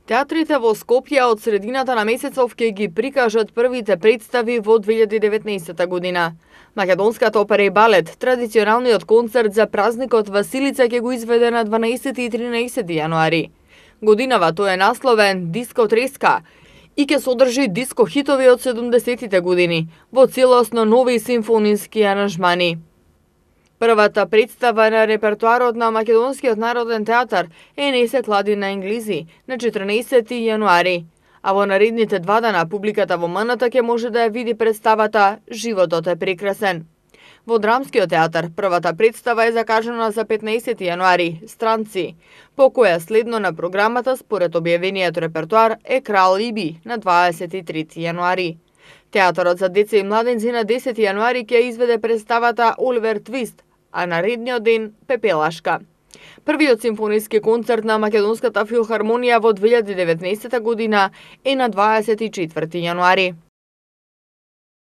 Театрите во Скопје од средината на месецов ќе ги прикажат првите представи во 2019 година. Македонската опера и балет, традиционалниот концерт за празникот Василица ќе го изведе на 12 и 13 јануари. Годинава тој е насловен Диско треска и ќе содржи диско хитови од 70-тите години во целосно нови симфониски аранжмани. Првата представа на репертоарот на Македонскиот народен театар е Не се клади на енглизи на 14 јануари, а во наредните 2 дана публиката во МНТ ќе може да ја види представата Животот е прекрасен. Во Драмскиот театар првата представа е закажана за 15 јануари, Странци, по која следно на програмата според објавениот репертоар е Крал Иби на 23 јануари. Театарот за деца и младенци на 10 јануари ќе изведе представата Оливер Твист, а наредниот ден Пепелашка. Првиот симфониски концерт на Македонската филхармонија во 2019 година е на 24 јануари.